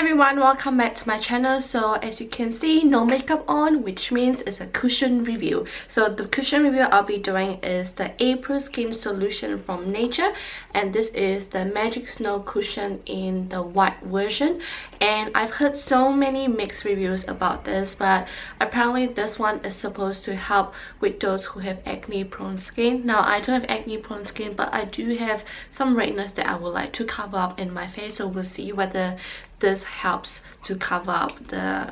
everyone, welcome back to my channel. So as you can see, no makeup on, which means it's a cushion review. So the cushion review I'll be doing is the April Skin Solution from Nature, and this is the Magic Snow cushion in the white version. And I've heard so many mixed reviews about this, but apparently this one is supposed to help with those who have acne prone skin. Now I don't have acne prone skin, but I do have some redness that I would like to cover up in my face, so we'll see whether this helps to cover up the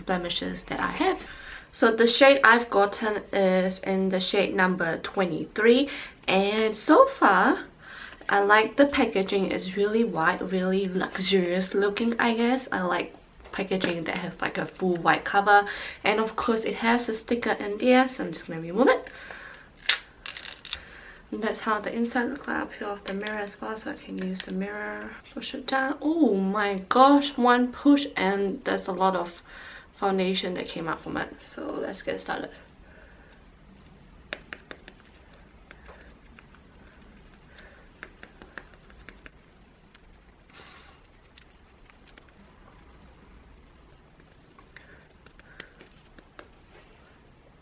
blemishes that I have. So the shade I've gotten is in the shade number 23, and so far I like the packaging. It's really white, really luxurious looking, I guess. I like packaging that has like a full white cover, and of course it has a sticker in there, so I'm just gonna remove it. And that's how the inside looks like. I'll peel off the mirror as well so I can use the mirror. Push it down. Oh my gosh, one push and there's a lot of foundation that came out from it. So let's get started.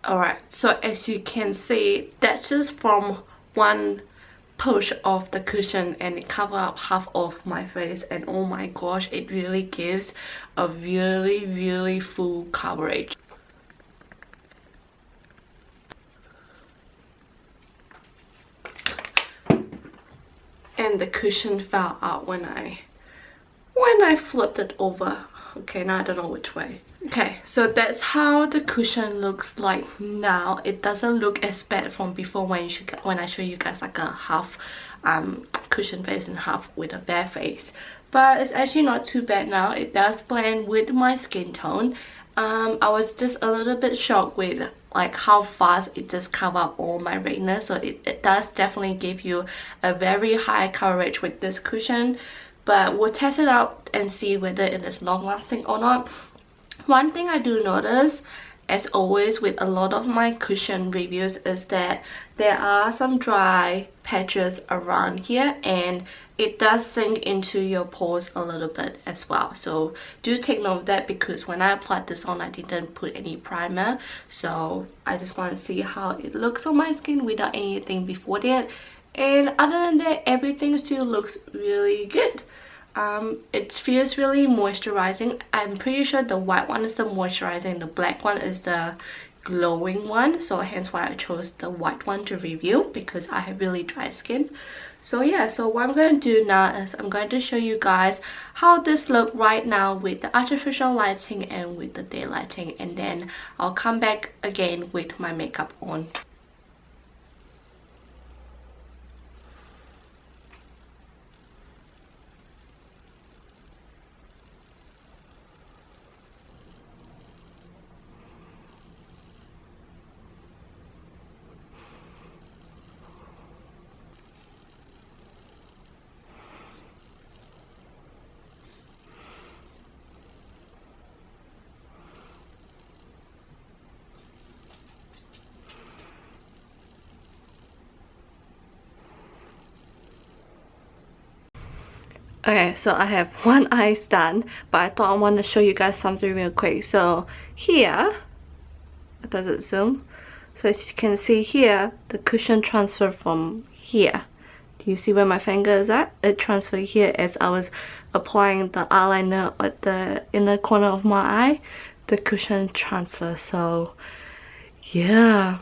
Alright, so as you can see, that's just from one push of the cushion, and it covered up half of my face, and oh my gosh, it really gives a really full coverage. And the cushion fell out when I flipped it over. Okay, now I don't know which way. Okay, so that's how the cushion looks like now. It doesn't look as bad from before when I show you guys like a half cushion face and half with a bare face. But it's actually not too bad now. It does blend with my skin tone. I was just a little bit shocked with like how fast it just covered up all my redness. So it does definitely give you a very high coverage with this cushion. But we'll test it out and see whether it is long lasting or not. One thing I do notice, as always with a lot of my cushion reviews, is that there are some dry patches around here, and it does sink into your pores a little bit as well. So do take note of that, because when I applied this on, I didn't put any primer. So I just want to see how it looks on my skin without anything before that. And other than that, everything still looks really good. It feels really moisturizing. I'm pretty sure the white one is the moisturizing, the black one is the glowing one, so hence why I chose the white one to review, because I have really dry skin. So yeah, so what I'm going to do now is I'm going to show you guys how this looks right now with the artificial lighting and with the daylighting, and then I'll come back again with my makeup on. Okay, so I have one eye done, but I thought I want to show you guys something real quick. So here, does it zoom? So as you can see here, the cushion transferred from here. Do you see where my finger is at? It transferred here as I was applying the eyeliner at the inner corner of my eye. The cushion transfer. So yeah.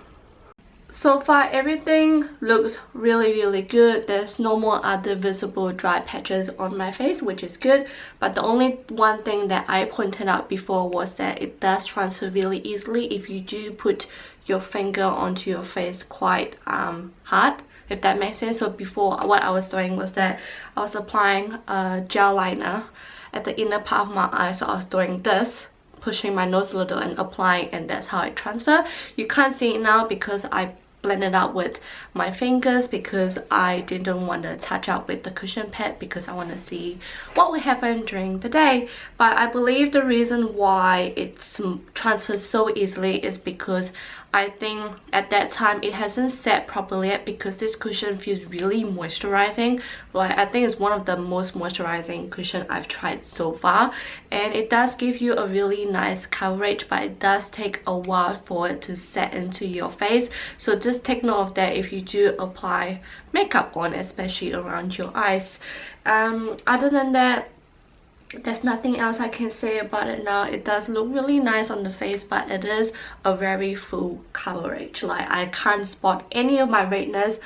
So far everything looks really good. There's no more other visible dry patches on my face, which is good. But the only one thing that I pointed out before was that it does transfer really easily if you do put your finger onto your face quite hard, if that makes sense. So before, what I was doing was that I was applying a gel liner at the inner part of my eye. So I was doing this, pushing my nose a little and applying, and that's how it transferred. You can't see it now because I blended out with my fingers, because I didn't want to touch up with the cushion pad, because I want to see what will happen during the day. But I believe the reason why it transfers so easily is because I think at that time it hasn't set properly yet, because this cushion feels really moisturizing. Like, I think it's one of the most moisturizing cushion I've tried so far, and it does give you a really nice coverage, but it does take a while for it to set into your face. So just take note of that if you do apply makeup on, especially around your eyes. Other than that, there's nothing else I can say about it now. It does look really nice on the face, but it is a very full coverage. Like, I can't spot any of my redness,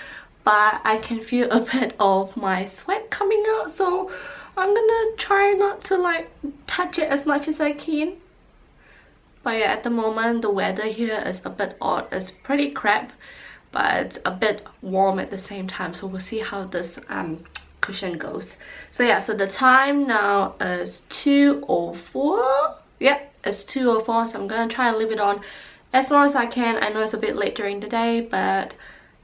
but I can feel a bit of my sweat coming out, so I'm gonna try not to like touch it as much as I can. But yeah, at the moment the weather here is a bit odd. It's pretty crap, but it's a bit warm at the same time, so we'll see how this cushion goes. So yeah, so the time now is 2:04. Yep, it's 2:04, so I'm gonna try and leave it on as long as I can. I know it's a bit late during the day, but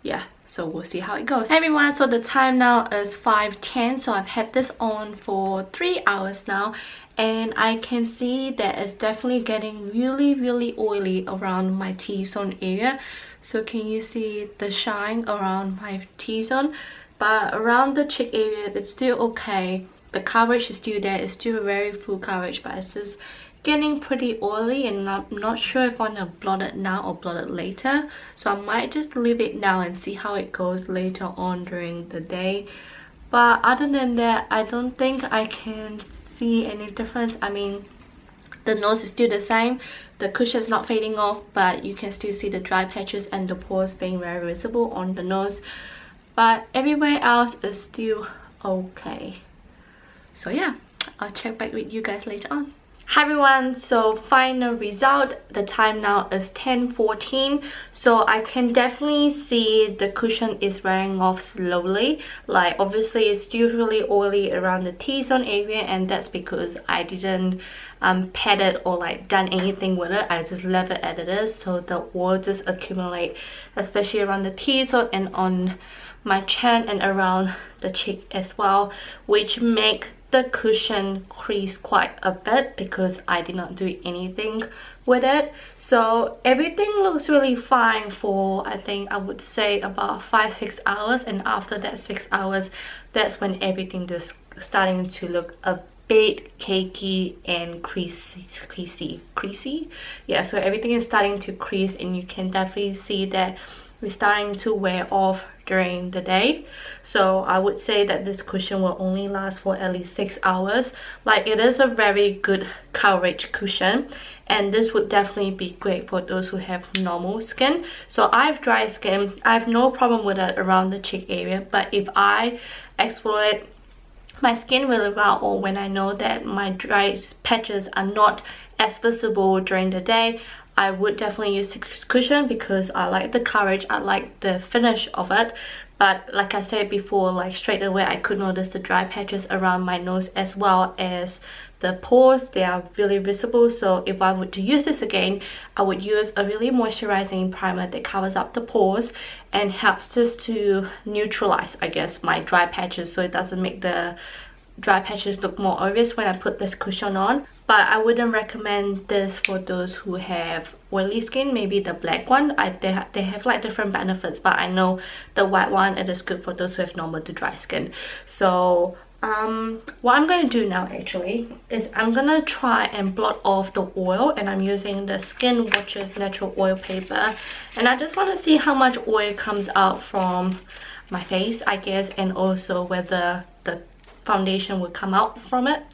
yeah, so we'll see how it goes. Hey everyone, so the time now is 5:10, so I've had this on for 3 hours now, and I can see that it's definitely getting really oily around my T-zone area. So can you see the shine around my T-zone? But around the cheek area, it's still okay. The coverage is still there. It's still a very full coverage, but it's just getting pretty oily, and I'm not sure if I want to blot it now or blot it later. So I might just leave it now and see how it goes later on during the day. But other than that, I don't think I can see any difference. I mean, the nose is still the same. The cushion is not fading off, but you can still see the dry patches and the pores being very visible on the nose. But everywhere else is still okay. So yeah, I'll check back with you guys later on. Hi everyone, so final result. The time now is 10:14, so I can definitely see the cushion is wearing off slowly. Like, obviously it's still really oily around the T-zone area, and that's because I didn't pat it or like done anything with it. I just left it as it is, so the oil just accumulate, especially around the T-zone and on my chin and around the cheek as well, which make the cushion crease quite a bit because I did not do anything with it. So everything looks really fine for, I think I would say, about 5-6 hours, and after that 6 hours, that's when everything just starting to look a bit cakey and creasy. Yeah, so everything is starting to crease, and you can definitely see that it's starting to wear off during the day. So I would say that this cushion will only last for at least 6 hours. Like, it is a very good coverage cushion, and this would definitely be great for those who have normal skin. So I have dry skin. I have no problem with it around the cheek area, but if I exfoliate my skin really well, or when I know that my dry patches are not as visible during the day, I would definitely use this cushion because I like the coverage, I like the finish of it. But like I said before, like straight away I could notice the dry patches around my nose as well as the pores. They are really visible. So if I were to use this again, I would use a really moisturizing primer that covers up the pores and helps just to neutralize, I guess, my dry patches, so it doesn't make the dry patches look more obvious when I put this cushion on. But I wouldn't recommend this for those who have oily skin. Maybe the black one, they have like different benefits, but I know the white one, it is good for those who have normal to dry skin. So what I'm going to do now actually is I'm going to try and blot off the oil, and I'm using the Skin Watchers natural oil paper, and I just want to see how much oil comes out from my face, I guess, and also whether the foundation will come out from it.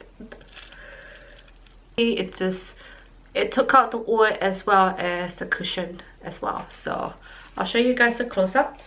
It took out the oil as well as the cushion as well. So I'll show you guys a close-up.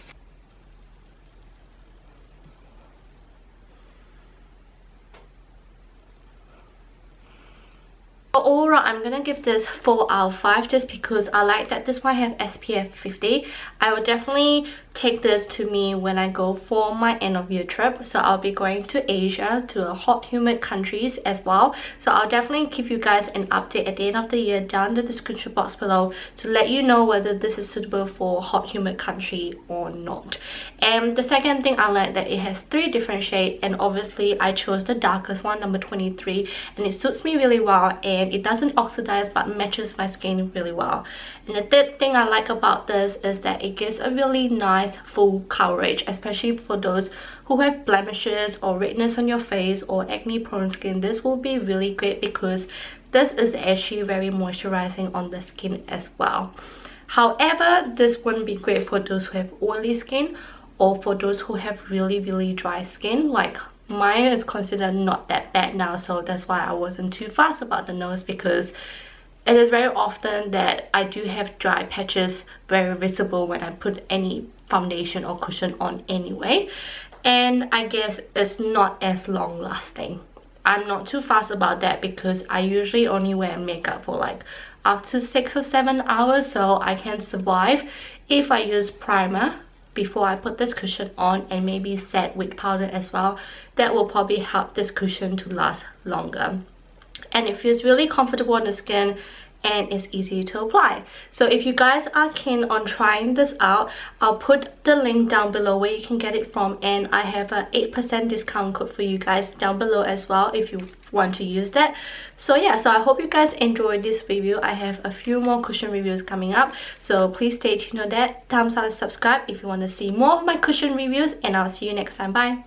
Overall, I'm gonna give this 4 out of 5 just because I like that this one has SPF 50. I will definitely take this to me when I go for my end of year trip. So I'll be going to Asia, to a hot humid countries as well. So I'll definitely give you guys an update at the end of the year down in the description box below to let you know whether this is suitable for hot humid country or not. And the second thing I like that it has 3 different shades, and obviously I chose the darkest one, number 23, and it suits me really well, and skin. It doesn't oxidize but matches my skin really well. And the third thing I like about this is that it gives a really nice full coverage, especially for those who have blemishes or redness on your face or acne prone skin. This will be really great because this is actually very moisturizing on the skin as well. However, this wouldn't be great for those who have oily skin or for those who have really dry skin. Like mine is considered not that bad now, so that's why I wasn't too fussed about the nose, because it is very often that I do have dry patches very visible when I put any foundation or cushion on anyway, and I guess it's not as long lasting. I'm not too fussed about that because I usually only wear makeup for like up to 6 or 7 hours, so I can survive if I use primer before I put this cushion on and maybe set with powder as well. That will probably help this cushion to last longer, and it feels really comfortable on the skin and it's easy to apply. So if you guys are keen on trying this out, I'll put the link down below where you can get it from, and I have a 8% discount code for you guys down below as well if you want to use that. So yeah, so I hope you guys enjoyed this review. I have a few more cushion reviews coming up, so please stay tuned on that. Thumbs up and subscribe if you want to see more of my cushion reviews, and I'll see you next time. Bye.